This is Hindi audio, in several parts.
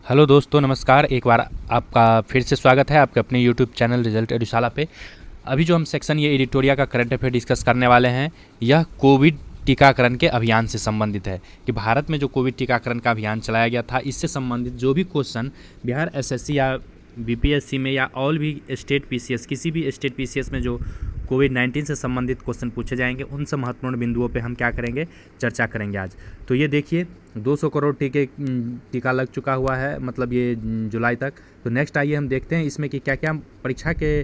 हेलो दोस्तों, नमस्कार। एक बार आपका फिर से स्वागत है आपके अपने यूट्यूब चैनल रिजल्ट एडुशाला पे। अभी जो हम सेक्शन ये एडिटोरिया का करंट अफेयर डिस्कस करने वाले हैं, यह कोविड टीकाकरण के अभियान से संबंधित है कि भारत में जो कोविड टीकाकरण का अभियान चलाया गया था, इससे संबंधित जो भी क्वेश्चन बिहार एसएससी या बीपीएससी में या ऑल भी स्टेट पीसीएस, किसी भी स्टेट पीसीएस में जो कोविड-19 से संबंधित क्वेश्चन पूछे जाएंगे, उन सब महत्वपूर्ण बिंदुओं पे हम क्या करेंगे, चर्चा करेंगे आज। तो ये देखिए 200 करोड़ टीका लग चुका हुआ है, मतलब ये जुलाई तक। तो नेक्स्ट आइए हम देखते हैं इसमें कि क्या क्या परीक्षा के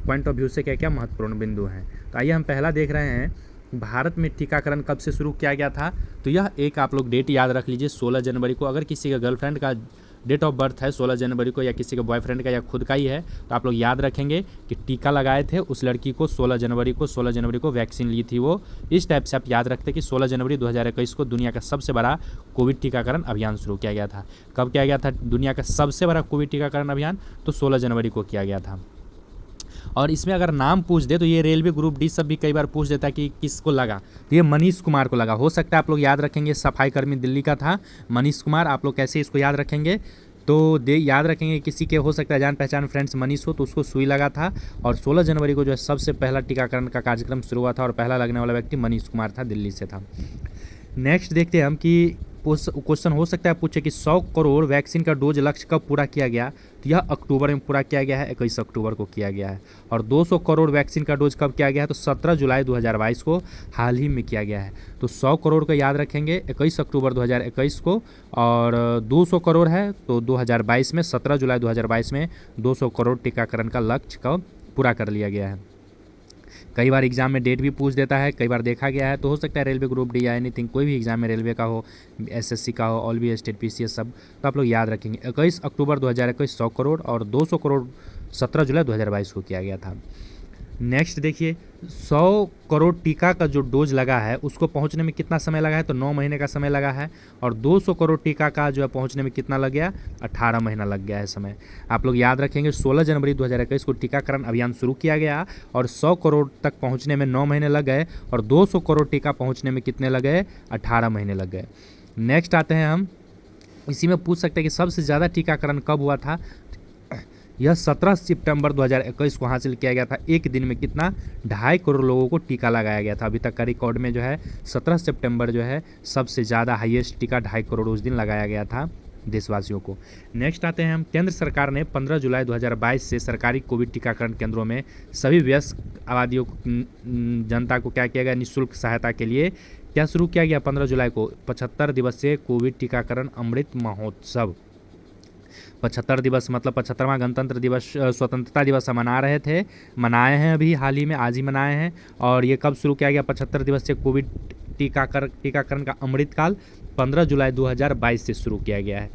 पॉइंट ऑफ व्यू से क्या क्या महत्वपूर्ण बिंदु हैं। तो आइए हम पहला देख रहे हैं, भारत में टीकाकरण कब से शुरू किया गया था। तो यह एक आप लोग डेट याद रख लीजिए, 16 जनवरी को। अगर किसी का गर्लफ्रेंड का डेट ऑफ बर्थ है 16 जनवरी को, या किसी का बॉयफ्रेंड का या खुद का ही है, तो आप लोग याद रखेंगे कि टीका लगाए थे उस लड़की को 16 जनवरी को वैक्सीन ली थी वो। इस टाइप से आप याद रखते कि 16 जनवरी 2021 को दुनिया का सबसे बड़ा कोविड टीकाकरण अभियान शुरू किया गया था। कब किया गया था दुनिया का सबसे बड़ा कोविड टीकाकरण अभियान? तो 16 जनवरी को किया गया था। और इसमें अगर नाम पूछ दे तो ये रेलवे ग्रुप डी सब भी कई बार पूछ देता है कि किसको लगा, तो ये मनीष कुमार को लगा। हो सकता है आप लोग याद रखेंगे, सफाई कर्मी दिल्ली का था मनीष कुमार। आप लोग कैसे इसको याद रखेंगे? तो याद रखेंगे किसी के हो सकता है जान पहचान फ्रेंड्स मनीष हो, तो उसको सुई लगा था। और 16 जनवरी को जो है सबसे पहला टीकाकरण का कार्यक्रम शुरू हुआ था, और पहला लगने वाला व्यक्ति मनीष कुमार था, दिल्ली से था। नेक्स्ट देखते हैं हम कि क्वेश्चन हो सकता है पूछे कि 100 करोड़ वैक्सीन का डोज लक्ष्य कब पूरा किया गया। तो यह अक्टूबर में पूरा किया गया है, 21 अक्टूबर को किया गया है। और 200 करोड़ वैक्सीन का डोज कब किया गया है? तो 17 जुलाई 2022 को हाल ही में किया गया है। तो 100 करोड़ को याद रखेंगे 21 अक्टूबर 2021 को, और 200 करोड़ है तो 2022 में 17 जुलाई 2022 में 200 करोड़ टीकाकरण का लक्ष्य का पूरा कर लिया गया है। कई बार एग्जाम में डेट भी पूछ देता है, कई बार देखा गया है। तो हो सकता है रेलवे ग्रुप डी या एनीथिंग, कोई भी एग्जाम में रेलवे का हो, एसएससी का हो, ऑल भी स्टेट पीसीएस सब, तो आप लोग याद रखेंगे 21 अक्टूबर 2021 100 करोड़, और 200 करोड़ 17 जुलाई 2022 को किया गया था। नेक्स्ट देखिए, 100 करोड़ टीका का जो डोज लगा है उसको पहुंचने में कितना समय लगा है? तो 9 महीने का समय लगा है। और 200 करोड़ टीका का जो है पहुंचने में कितना लग गया? 18 महीना लग गया है समय। आप लोग याद रखेंगे 16 जनवरी 2021 को टीकाकरण अभियान शुरू किया गया, और 100 करोड़ तक पहुंचने में 9 महीने लग गए, और 200 करोड़ टीका पहुँचने में कितने लग गए? 18 महीने लग गए। नेक्स्ट आते हैं हम, इसी में पूछ सकते हैं कि सबसे ज़्यादा टीकाकरण कब हुआ था। यह 17 सितंबर 2021 को हासिल किया गया था। एक दिन में कितना? 2.5 करोड़ लोगों को टीका लगाया गया था। अभी तक का रिकॉर्ड में जो है 17 सितंबर जो है सबसे ज़्यादा हाईएस्ट टीका 2.5 करोड़ उस दिन लगाया गया था देशवासियों को। नेक्स्ट आते हैं हम, केंद्र सरकार ने 15 जुलाई 2022 से सरकारी कोविड टीकाकरण केंद्रों में सभी वयस्क आबादियों जनता को क्या किया गया? निःशुल्क सहायता के लिए क्या शुरू किया गया 15 जुलाई को? 75 दिवसीय कोविड टीकाकरण अमृत महोत्सव। 75 दिवस मतलब 75वां गणतंत्र दिवस, स्वतंत्रता दिवस हम मनाए हैं अभी हाल ही में, आज ही मनाए हैं। और ये कब शुरू किया गया? 75 दिवस से कोविड टीकाकरण का अमृतकाल 15 जुलाई 2022 से शुरू किया गया है।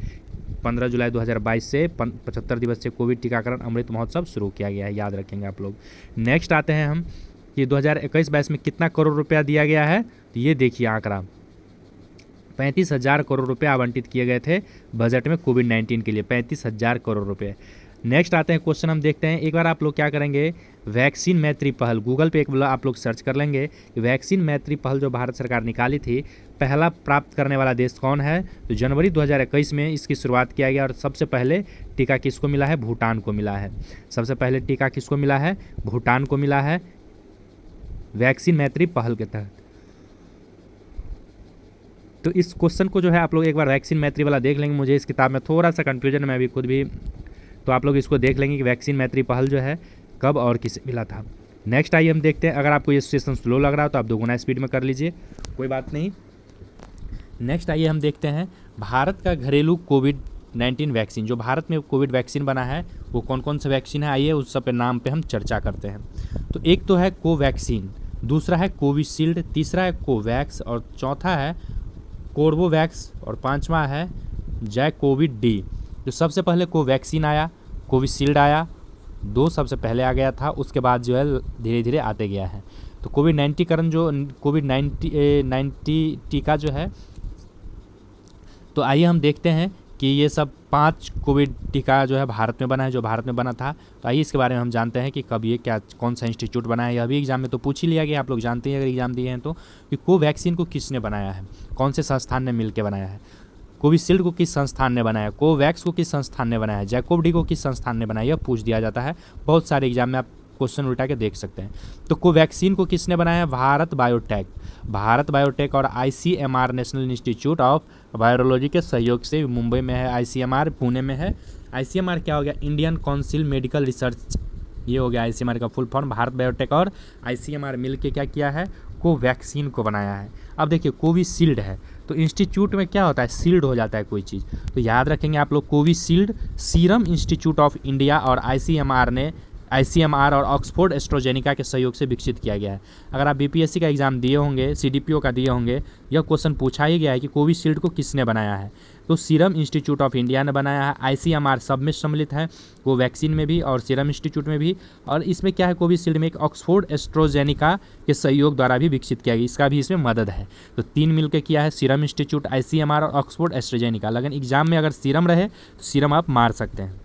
15 जुलाई 2022 से 75 दिवस से कोविड टीकाकरण अमृत महोत्सव शुरू किया गया है, याद रखेंगे आप लोग। नेक्स्ट आते हैं हम कि 2021-22 में कितना करोड़ रुपया दिया गया है। तो ये देखिए आंकड़ा, 35,000 करोड़ रुपए आवंटित किए गए थे बजट में कोविड-19 के लिए, 35,000 करोड़ रुपए। नेक्स्ट आते हैं क्वेश्चन, हम देखते हैं। एक बार आप लोग क्या करेंगे, वैक्सीन मैत्री पहल गूगल पे एक बार आप लोग सर्च कर लेंगे कि वैक्सीन मैत्री पहल जो भारत सरकार निकाली थी, पहला प्राप्त करने वाला देश कौन है। तो जनवरी 2021 में इसकी शुरुआत किया गया, और सबसे पहले टीका किसको मिला है? भूटान को मिला है। सबसे पहले टीका किसको मिला है? भूटान को मिला है, वैक्सीन मैत्री पहल के तहत। तो इस क्वेश्चन को जो है आप लोग एक बार वैक्सीन मैत्री वाला देख लेंगे। मुझे इस किताब में थोड़ा सा कन्फ्यूजन है, मैं अभी खुद भी, तो आप लोग इसको देख लेंगे कि वैक्सीन मैत्री पहल जो है कब और किसे मिला था। नेक्स्ट आइए हम देखते हैं, अगर आपको ये सेशन स्लो लग रहा हो तो आप 2 गुना स्पीड में कर लीजिए, कोई बात नहीं। नेक्स्ट आइए हम देखते हैं, भारत का घरेलू कोविड-19 वैक्सीन, जो भारत में कोविड वैक्सीन बना है वो कौन कौन सा वैक्सीन है, आइए उस सब पे नाम पे हम चर्चा करते हैं। तो एक तो है कोवैक्सीन, दूसरा है कोविशील्ड, तीसरा है कोवैक्स, और चौथा है कोर्बोवैक्स, और पांचवा है जैकोविड डी। जो सबसे पहले कोवैक्सीन आया, कोविशील्ड आया, 2 सबसे पहले आ गया था, उसके बाद जो है धीरे धीरे आते गया है। तो कोविड-19 टीका जो है, तो आइए हम देखते हैं कि ये सब 5 कोविड टीका जो है भारत में बना है, जो भारत में बना था। तो आइए इसके बारे में हम जानते हैं कि कब ये क्या, कौन सा इंस्टीट्यूट बना है। यह भी एग्जाम में तो पूछ ही लिया गया, आप लोग जानते हैं अगर एग्जाम दिए हैं तो, कि कोवैक्सीन को किसने बनाया है, कौन से संस्थान ने मिल के बनाया है। कोविशील्ड को किस संस्थान ने बनाया, कोवैक्स को किस संस्थान ने बनाया, जैकोब डी को किस संस्थान ने बनाया, यह पूछ दिया जाता है। बहुत सारे एग्जाम में आप क्वेश्चन उल्टा के देख सकते हैं। तो कोवैक्सीन को किसने बनाया है, भारत बायोटेक। भारत बायोटेक और ICMR national institute of virology के सहयोग से, मुंबई में है ICMR, पुणे में है। ICMR क्या हो गया, इंडियन काउंसिल मेडिकल रिसर्च, ये हो गया ICMR का फुल फॉर्म। भारत बायोटेक और ICMR मिल के क्या किया है, कोवैक्सीन को बनाया है। अब देखिए कोविशील्ड है तो इंस्टीट्यूट में क्या होता है, सील्ड हो जाता है कोई चीज़, तो याद रखेंगे आप लोग Covishield serum institute of India और ICMR और ऑक्सफोर्ड एस्ट्राजेनेका के सहयोग से विकसित किया गया है। अगर आप BPSC का एग्जाम दिए होंगे, CDPO का दिए होंगे, यह क्वेश्चन पूछा ही गया है कि कोविशील्ड को किसने बनाया है, तो सीरम इंस्टीट्यूट ऑफ इंडिया ने बनाया है। ICMR सब में सम्मिलित है, कोवैक्सीन में भी और सीरम इंस्टीट्यूट में भी। और इसमें क्या है, कोविशील्ड में एक ऑक्सफोर्ड एस्ट्राजेनेका के सहयोग द्वारा भी विकसित किया गया, इसका भी इसमें मदद है। तो 3 मिलकर किया है, सीरम इंस्टीट्यूट, ICMR और ऑक्सफोर्ड एस्ट्राजेनेका। लेकिन एग्जाम में अगर सीरम रहे तो सीरम आप मार सकते हैं।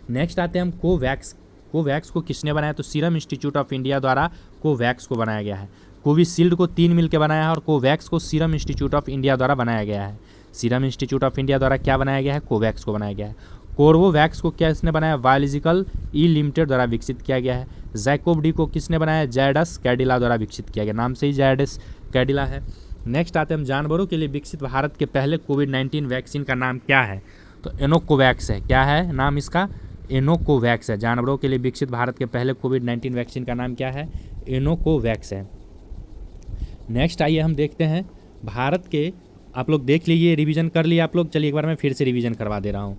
नेक्स्ट आते हैं हम कोवैक्स। कोवैक्स को किसने बनाया, तो सीरम इंस्टीट्यूट ऑफ इंडिया द्वारा कोवैक्स को बनाया गया है। कोविशील्ड को 3 मिल के बनाया है और कोवैक्स को सीरम इंस्टीट्यूट ऑफ इंडिया द्वारा बनाया गया है। सीरम इंस्टीट्यूट ऑफ इंडिया द्वारा क्या बनाया गया है, कोवैक्स को बनाया गया है। कोर्बोवैक्स को क्या इसने बनाया, बायोलॉजिकल ई लिमिटेड द्वारा विकसित किया गया है। जैकोब डी को किसने बनाया, जायडस कैडिला द्वारा विकसित किया गया, नाम से ही जायडस कैडिला है। नेक्स्ट आते हैं हम जानवरों के लिए विकसित भारत के पहले कोविड-19 वैक्सीन का नाम क्या है, तो एनोकोवैक्स है। क्या है नाम इसका, एनोकोवैक्स है। जानवरों के लिए विकसित भारत के पहले कोविड-19 वैक्सीन का नाम क्या है, एनोकोवैक्स है। नेक्स्ट आइए हम देखते हैं भारत के, आप लोग देख लीजिए, रिवीजन कर लिए आप लोग, चलिए एक बार मैं फिर से रिवीजन करवा दे रहा हूँ।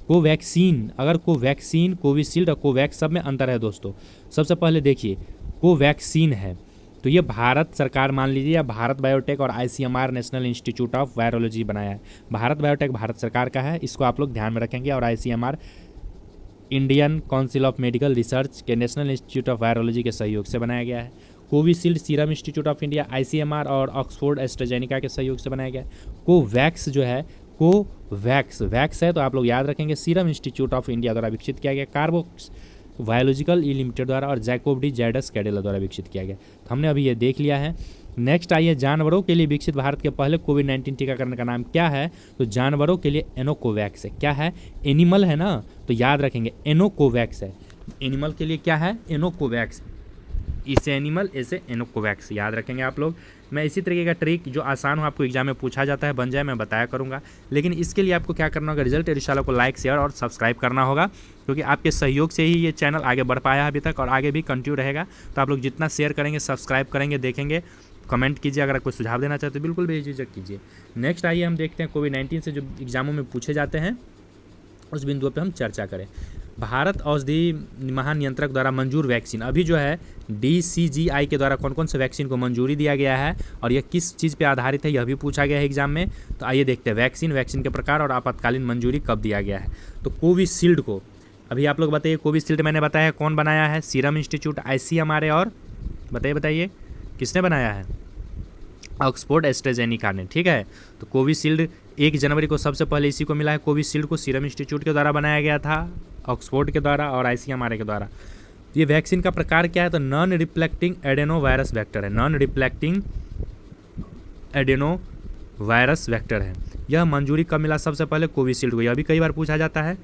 कोवैक्सीन, अगर कोवैक्सीन, कोविशील्ड और कोवैक्स सब में अंतर है दोस्तों। सबसे पहले देखिए कोवैक्सीन है तो ये भारत सरकार मान लीजिए, या भारत बायोटेक और ICMR national institute of virology बनाया है। भारत बायोटेक भारत सरकार का है, इसको आप लोग ध्यान में रखेंगे, और ICMR Indian council of medical research के नेशनल इंस्टीट्यूट ऑफ वायरोलॉजी के सहयोग से बनाया गया है। Covishield serum institute of India, ICMR और ऑक्सफोर्ड एस्ट्राजेनेका के सहयोग से बनाया गया है। कोवैक्स जो है, कोवैक्स वैक्स है तो आप लोग याद रखेंगे, सीरम इंस्टीट्यूट ऑफ इंडिया द्वारा विकसित किया गया, कार्बोक्स बायोलॉजिकल ई लिमिटेड द्वारा और जैकोब डी जायडस कैडिला द्वारा विकसित किया गया। तो हमने अभी ये देख लिया है। नेक्स्ट आइए, जानवरों के लिए विकसित भारत के पहले कोविड-19 टीकाकरण का नाम क्या है, तो जानवरों के लिए एनोकोवैक्स है। क्या है, एनिमल है ना, तो याद रखेंगे एनोकोवैक्स है। एनिमल के लिए क्या है, एनोकोवैक्स, इसे एनिमल, ऐसे एनोकोवैक्स, याद रखेंगे आप लोग। मैं इसी तरीके का ट्रिक जो आसान हो, आपको एग्जाम में पूछा जाता है, बन जाए, मैं बताया करूंगा। लेकिन इसके लिए आपको क्या करना होगा, रिजल्ट एडिशाला को लाइक, शेयर और सब्सक्राइब करना होगा, क्योंकि आपके सहयोग से ही ये चैनल आगे बढ़ पाया है अभी तक, और आगे भी कंटिन्यू रहेगा। तो आप लोग जितना शेयर करेंगे, सब्सक्राइब करेंगे, देखेंगे, कमेंट कीजिए, अगर कोई सुझाव देना चाहते हो बिल्कुल बेझिझक कीजिए। नेक्स्ट आइए हम देखते हैं कोविड-19 से जो एग्जामों में पूछे जाते हैं, उस बिंदुओं पे हम चर्चा करें। भारत औषधि महानियंत्रक द्वारा मंजूर वैक्सीन, अभी जो है DCGI के द्वारा कौन कौन से वैक्सीन को मंजूरी दिया गया है और यह किस चीज़ पे आधारित है, यह भी पूछा गया है एग्जाम में। तो आइए देखते हैं वैक्सीन के प्रकार और आपातकालीन मंजूरी कब दिया गया है। तो कोविशील्ड को अभी आप लोग बताइए, कोविशील्ड मैंने बताया कौन बनाया है, सीरम इंस्टीट्यूट, ICMR और बताइए किसने बनाया है, ऑक्सफोर्ड एस्ट्राजेनेका ने, ठीक है। तो कोविशील्ड 1 जनवरी को सबसे पहले इसी को मिला है, कोविशील्ड को सीरम इंस्टीट्यूट के द्वारा बनाया गया था, ऑक्सफोर्ड के द्वारा और ICMR के द्वारा। ये वैक्सीन का प्रकार क्या है, तो non replicating adenovirus vector है, non replicating adenovirus vector है। यह मंजूरी कब मिला, सबसे पहले कोविशील्ड को, यह भी कई बार पूछा जाता है।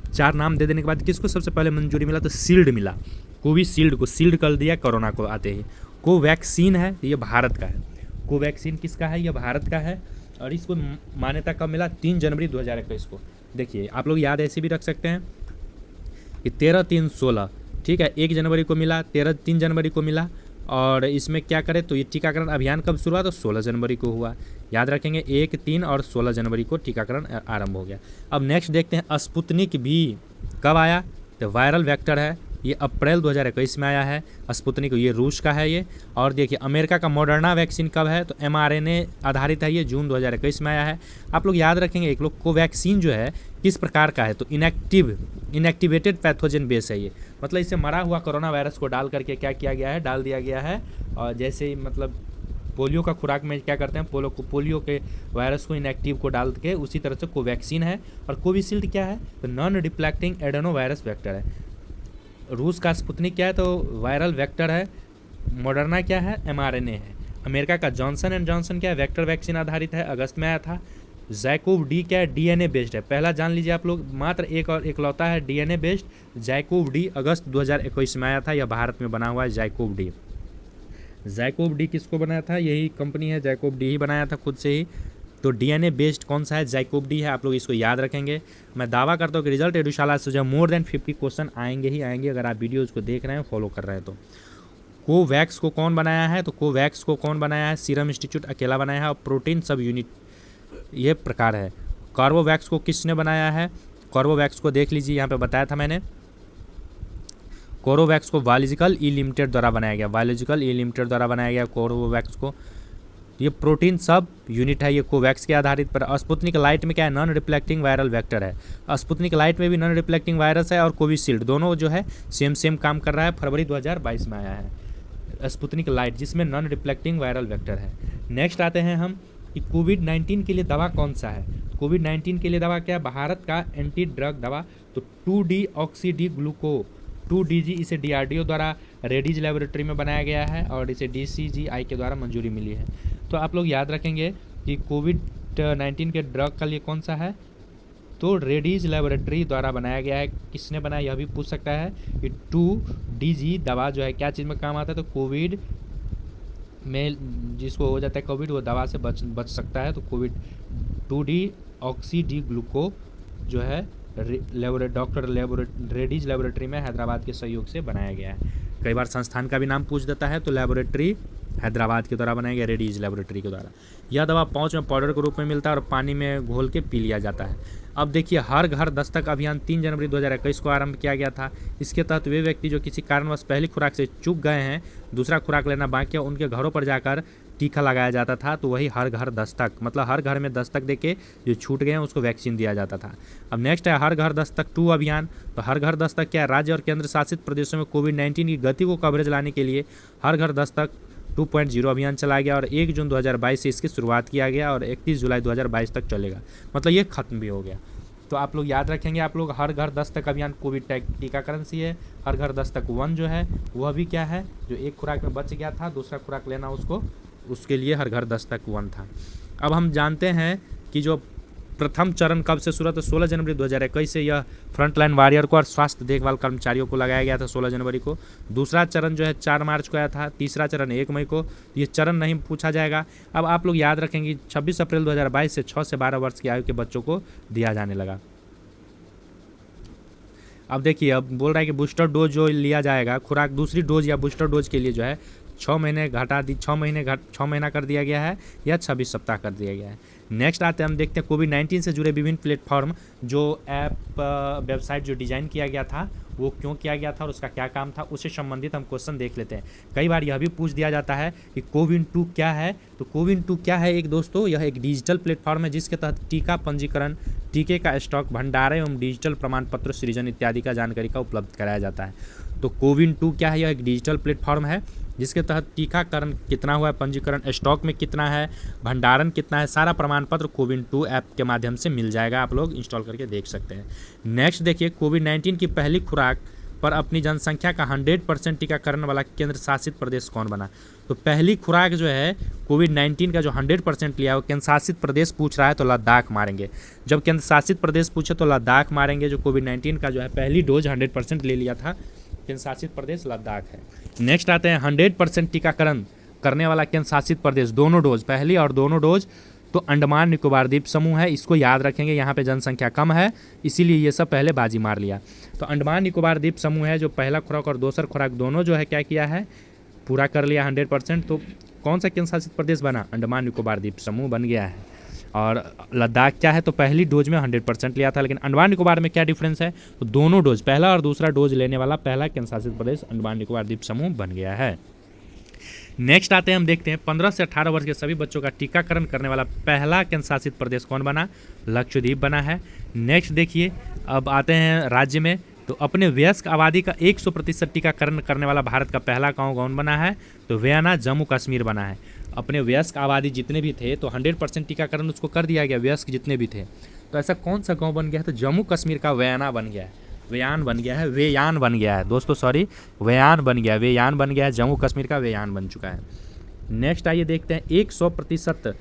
4 नाम दे देने के बाद किसको सबसे पहले मंजूरी मिला, तो शील्ड मिला, कोविशील्ड को सील्ड कर दिया कोरोना को आते ही। कोवैक्सीन है, ये भारत का है, कोवैक्सीन किसका है, यह भारत का है, और इसको मान्यता कब मिला, 3 जनवरी 2021 को। देखिए आप लोग याद ऐसे भी रख सकते हैं कि 13-3-16, ठीक है, 1 जनवरी को मिला, 3 जनवरी को मिला, और इसमें क्या करें, तो ये टीकाकरण अभियान कब शुरू हुआ, तो 16 जनवरी को हुआ। याद रखेंगे 1, 3 और 16 जनवरी को टीकाकरण आरंभ हो गया। अब नेक्स्ट देखते हैं स्पुतनिक भी कब आया, तो वायरल वेक्टर है, ये अप्रैल 2021 में आया है। स्पुतनिक ये रूस का है ये। और देखिए अमेरिका का मॉडर्ना वैक्सीन कब है, तो mRNA आधारित है, ये जून 2021 में आया है। आप लोग याद रखेंगे एक लोग कोवैक्सीन जो है किस प्रकार का है, तो इनएक्टिवेटेड पैथोजन बेस है ये, मतलब इसे मरा हुआ कोरोना वायरस को डाल करके क्या किया गया है, डाल दिया गया है। और जैसे मतलब पोलियो का खुराक में क्या करते हैं, पोलियो के वायरस को इनएक्टिव को डाल के, उसी तरह से कोवैक्सीन है। और कोविशील्ड क्या है, तो non replicating adenovirus vector है। रूस का स्पुतनिक क्या है, तो वायरल वेक्टर है। मॉडर्ना क्या है, mRNA है। अमेरिका का जॉनसन एंड जॉनसन क्या है, वेक्टर वैक्सीन आधारित है, अगस्त में आया था। जैकोव डी क्या है, डीएनए बेस्ड है, पहला जान लीजिए आप लोग, मात्र एक और इकलौता है डीएनए बेस्ड, जैकोव डी, अगस्त 2021 में आया था, यह भारत में बना हुआ है जैकोव डी। जैकोव डी किसको बनाया था, यही कंपनी है जैकोव डी ही बनाया था खुद से ही। तो डीएनए बेस्ड कौन सा है, जैकोव डी है, आप लोग इसको याद रखेंगे। मैं दावा करता हूँ कि रिजल्ट एडुशाला से जो मोर देन 50 क्वेश्चन आएंगे ही आएंगे, अगर आप वीडियोज़ को देख रहे हैं, फॉलो कर रहे हैं तो। कोवैक्स को कौन बनाया है, तो कोवैक्स को कौन बनाया है, सीरम इंस्टीट्यूट अकेला बनाया है, और प्रोटीन सब यूनिट ये प्रकार है। कार्बोवैक्स को किसने बनाया है, कार्बोवैक्स को देख लीजिए, यहाँ पे बताया था मैंने, कोरोवैक्स को बायोलॉजिकल ई लिमिटेड द्वारा बनाया गया, बायोलॉजिकल ई लिमिटेड द्वारा बनाया गया कोरोवैक्स को। ये प्रोटीन सब यूनिट है, ये कोवैक्स के आधारित पर। स्पुतनिक लाइट में क्या है, नॉन रिफ्लेक्टिंग वायरल वेक्टर है, स्पुतनिक लाइट में भी नॉन रिफ्लेक्टिंग वायरस है, और कोविशील्ड दोनों जो है सेम काम कर रहा है, फरवरी 2022 में आया है स्पुतनिक लाइट, जिसमें नॉन रिफ्लेक्टिंग वायरल वेक्टर है। नेक्स्ट आते हैं हम कि कोविड-19 के लिए दवा कौन सा है, कोविड-19 के लिए दवा क्या है, भारत का एंटी ड्रग दवा, तो 2D ऑक्सी डी ग्लूको 2DG, इसे DRDO द्वारा रेडीज लेबोरेटरी में बनाया गया है, और इसे DCGI के द्वारा मंजूरी मिली है। तो आप लोग याद रखेंगे कि कोविड-19 के ड्रग के लिए कौन सा है, तो रेडीज लेबोरेटरी द्वारा बनाया गया है। किसने बनाया, यह भी पूछ सकता है कि 2DG दवा जो है क्या चीज़ में काम आता है, तो कोविड में जिसको हो जाता है कोविड, वो दवा से बच सकता है। तो कोविड 2D ऑक्सी डी ग्लूको जो है डॉक्टर रेडीज लेबोरेटरी में हैदराबाद के सहयोग से बनाया गया है। कई बार संस्थान का भी नाम पूछ देता है, तो लेबोरेटरी हैदराबाद के द्वारा बनाया गया, रेडीज लेबोरेटरी के द्वारा। यह दवा पाउच में पाउडर के रूप में मिलता है और पानी में घोल के पी लिया जाता है। अब देखिए, हर घर दस्तक अभियान 3 जनवरी 2021 को आरंभ किया गया था। इसके तहत वे व्यक्ति जो किसी कारणवश पहली खुराक से चूक गए हैं, दूसरा खुराक लेना बाकी है, उनके घरों पर जाकर टीका लगाया जाता था। तो वही हर घर दस्तक, मतलब हर घर में दस्तक देके जो छूट गए हैं उसको वैक्सीन दिया जाता था। अब नेक्स्ट है हर घर दस्तक 2 अभियान। तो हर घर दस्तक क्या है, राज्य और केंद्र शासित प्रदेशों में कोविड-19 की गति को कवरेज लाने के लिए हर घर दस्तक 2.0 अभियान चलाया गया, और 1 जून 2022 से इसकी शुरुआत किया गया, और 31 जुलाई 2022 तक चलेगा, मतलब ये खत्म भी हो गया। तो आप लोग याद रखेंगे, आप लोग हर घर दस्तक अभियान कोविड टीकाकरण से है। हर घर दस्तक 1 जो है वह भी क्या है, जो एक खुराक में बच गया था, दूसरा खुराक लेना उसके लिए हर घर दस्तक 1 था। अब हम जानते हैं कि जो प्रथम चरण कब से शुरू, तो 16 जनवरी 2021 से यह फ्रंटलाइन वॉरियर को और स्वास्थ्य देखभाल कर्मचारियों को लगाया गया था 16 जनवरी को। दूसरा चरण जो है 4 मार्च को आया था, तीसरा चरण 1 मई को। ये चरण नहीं पूछा जाएगा। अब आप लोग याद रखेंगे 26 अप्रैल 2022 से 6 से 12 वर्ष की आयु के बच्चों को दिया जाने लगा। अब देखिए, अब बोल रहा है कि बूस्टर डोज जो लिया जाएगा, खुराक दूसरी डोज या बूस्टर डोज के लिए जो है 6 महीना कर दिया गया है, या 26 सप्ताह कर दिया गया है। नेक्स्ट आते हैं, हम देखते हैं कोविड-19 से जुड़े विभिन्न प्लेटफॉर्म, जो ऐप वेबसाइट जो डिज़ाइन किया गया था वो क्यों किया गया था और उसका क्या काम था, उससे संबंधित हम क्वेश्चन देख लेते हैं। कई बार यह भी पूछ दिया जाता है कि कोविन 2 क्या है। तो कोविन 2 क्या है, एक दोस्तों, यह एक डिजिटल प्लेटफॉर्म है जिसके तहत टीका पंजीकरण, टीके का स्टॉक, भंडारण एवं डिजिटल प्रमाण पत्र सृजन इत्यादि का जानकारी का उपलब्ध कराया जाता है। तो कोविन 2 क्या है, यह एक डिजिटल प्लेटफॉर्म है जिसके तहत टीकाकरण कितना हुआ है, पंजीकरण स्टॉक में कितना है, भंडारण कितना है, सारा प्रमाण पत्र कोविन 2 ऐप के माध्यम से मिल जाएगा। आप लोग इंस्टॉल करके देख सकते हैं। नेक्स्ट देखिए, कोविड-19 की पहली खुराक पर अपनी जनसंख्या का 100% टीकाकरण वाला केंद्र शासित प्रदेश कौन बना। तो पहली खुराक जो है कोविड-19 का जो 100% लिया है वो केंद्र शासित प्रदेश पूछ रहा है, तो लद्दाख मारेंगे। जब केंद्र शासित प्रदेश पूछे तो लद्दाख मारेंगे। जो कोविड-19 का जो है पहली डोज 100% ले लिया था, केंद्र शासित प्रदेश लद्दाख है। नेक्स्ट आते हैं 100% टीकाकरण करने वाला केंद्र शासित प्रदेश, दोनों डोज, पहली और दोनों डोज, तो अंडमान निकोबार द्वीप समूह है। इसको याद रखेंगे, यहाँ पे जनसंख्या कम है इसीलिए ये सब पहले बाजी मार लिया। तो अंडमान निकोबार द्वीप समूह है जो पहला खुराक और दूसरा खुराक दोनों जो है क्या किया है, पूरा कर लिया 100%। तो कौन सा केंद्र शासित प्रदेश बना, अंडमान निकोबार द्वीप समूह बन गया है। और लद्दाख क्या है, तो पहली डोज में 100% लिया था, लेकिन अंडमान निकोबार में क्या डिफरेंस है, तो दोनों डोज, पहला और दूसरा डोज लेने वाला पहला केंद्र शासित प्रदेश अंडमान निकोबार द्वीप समूह बन गया है। नेक्स्ट आते हैं, हम देखते हैं 15 से 18 वर्ष के सभी बच्चों का टीकाकरण करने वाला पहला केंद्र शासित प्रदेश कौन बना, लक्षद्वीप बना है। नेक्स्ट देखिए, अब आते हैं राज्य में, तो अपने वयस्क आबादी का 100% टीकाकरण करने वाला भारत का पहला गाँव कौन बना है, तो वयाना जम्मू कश्मीर बना है। अपने वयस्क आबादी जितने भी थे तो 100% टीकाकरण उसको कर दिया गया, वयस्क जितने भी थे। तो ऐसा कौन सा गाँव बन गया है, तो जम्मू कश्मीर का वयाना बन गया है, वेयान बन गया है, वेयान बन गया है दोस्तों, सॉरी वेयान बन गया है, वेयान बन गया है, जम्मू कश्मीर का वेयान बन चुका है। नेक्स्ट आइए देखते हैं 100%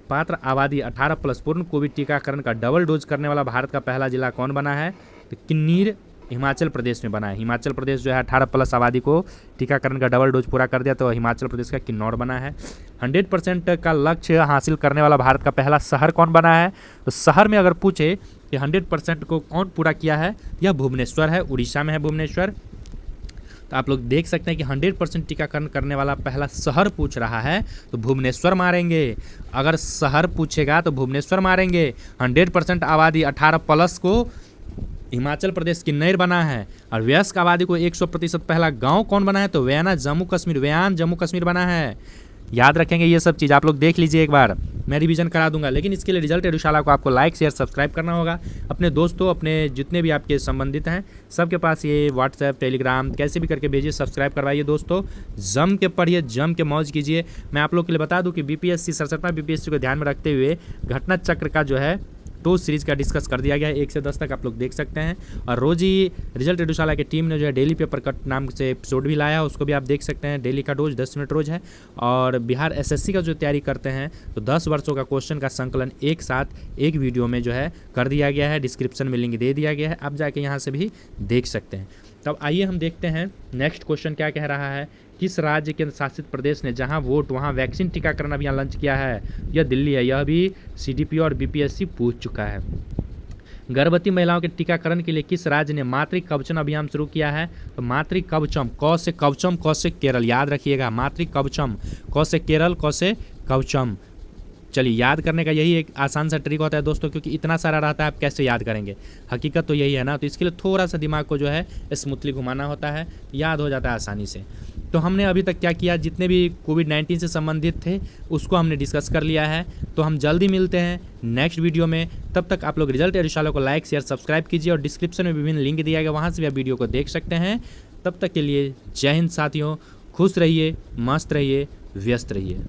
पात्र आबादी 18+ पूर्ण कोविड टीकाकरण का डबल डोज करने वाला भारत का पहला जिला कौन बना है? तो किन्नीर हिमाचल प्रदेश में बना है। हिमाचल प्रदेश जो है 18+ आबादी को टीकाकरण का डबल डोज पूरा कर दिया, तो हिमाचल प्रदेश का किन्नौर बना है। 100% का लक्ष्य हासिल करने वाला भारत का पहला शहर कौन बना है? तो शहर में अगर पूछे कि 100% को कौन पूरा किया है, यह भुवनेश्वर है, उड़ीसा में है भुवनेश्वर। तो आप लोग देख सकते हैं कि 100% टीकाकरण करने वाला पहला शहर पूछ रहा है तो भुवनेश्वर मारेंगे। अगर शहर पूछेगा तो भुवनेश्वर मारेंगे। 100% आबादी 18+ को हिमाचल प्रदेश किन्नौर बना है। और वयस्क आबादी को 100% पहला गांव कौन बना है? तो व्यान जम्मू कश्मीर बना है। याद रखेंगे ये सब चीज़, आप लोग देख लीजिए एक बार, मैं रिवीजन करा दूंगा। लेकिन इसके लिए रिजल्ट एडुशाला को आपको लाइक शेयर सब्सक्राइब करना होगा। अपने दोस्तों, अपने जितने भी आपके संबंधित हैं सबके पास ये व्हाट्सएप टेलीग्राम कैसे भी करके भेजिए, सब्सक्राइब करवाइए दोस्तों। जम के पढ़िए, जम के मौज कीजिए। मैं आप लोग के लिए बता दूं कि बीपीएससी 67वां बीपीएससी को ध्यान में रखते हुए घटना चक्र का जो है तो सीरीज़ का डिस्कस कर दिया गया है। 1 से 10 तक आप लोग देख सकते हैं। और रोज ही रिजल्ट एडुशाला की टीम ने जो है डेली पेपर कट नाम से एपिसोड भी लाया है, उसको भी आप देख सकते हैं। डेली का डोज 10 मिनट रोज है। और बिहार एसएससी का जो तैयारी करते हैं तो 10 वर्षों का क्वेश्चन का संकलन एक साथ एक वीडियो में जो है कर दिया गया है। डिस्क्रिप्शन में लिंक दे दिया गया है, आप जाके यहाँ से भी देख सकते हैं। तब आइए हम देखते हैं नेक्स्ट क्वेश्चन क्या कह रहा है। किस राज्य केंद्र शासित प्रदेश ने जहां वोट वहां वैक्सीन टीकाकरण अभियान लॉन्च किया है? यह दिल्ली है। यह भी सीडीपी और बीपीएससी पूछ चुका है। गर्भवती महिलाओं के टीकाकरण के लिए किस राज्य ने मातृ कवचम अभियान शुरू किया है? तो मातृ कवचम, क से कवचम, क से केरल, याद रखिएगा। मातृ कवचम, क से केरल, क से कवचम। चलिए, याद करने का यही एक आसान सा ट्रिक होता है दोस्तों, क्योंकि इतना सारा रहता है, आप कैसे याद करेंगे? हकीकत तो यही है ना। तो इसके लिए थोड़ा सा दिमाग को जो है स्मूथली घुमाना होता है, याद हो जाता है आसानी से। तो हमने अभी तक क्या किया, जितने भी कोविड-19 से संबंधित थे उसको हमने डिस्कस कर लिया है। तो हम जल्दी मिलते हैं नेक्स्ट वीडियो में। तब तक आप लोग रिजल्ट एडुशाला को लाइक शेयर सब्सक्राइब कीजिए और डिस्क्रिप्शन में विभिन्न लिंक दिया गया, वहाँ से भी आप वीडियो को देख सकते हैं। तब तक के लिए जय हिंद साथियों, खुश रहिए, मस्त रहिए, व्यस्त रहिए।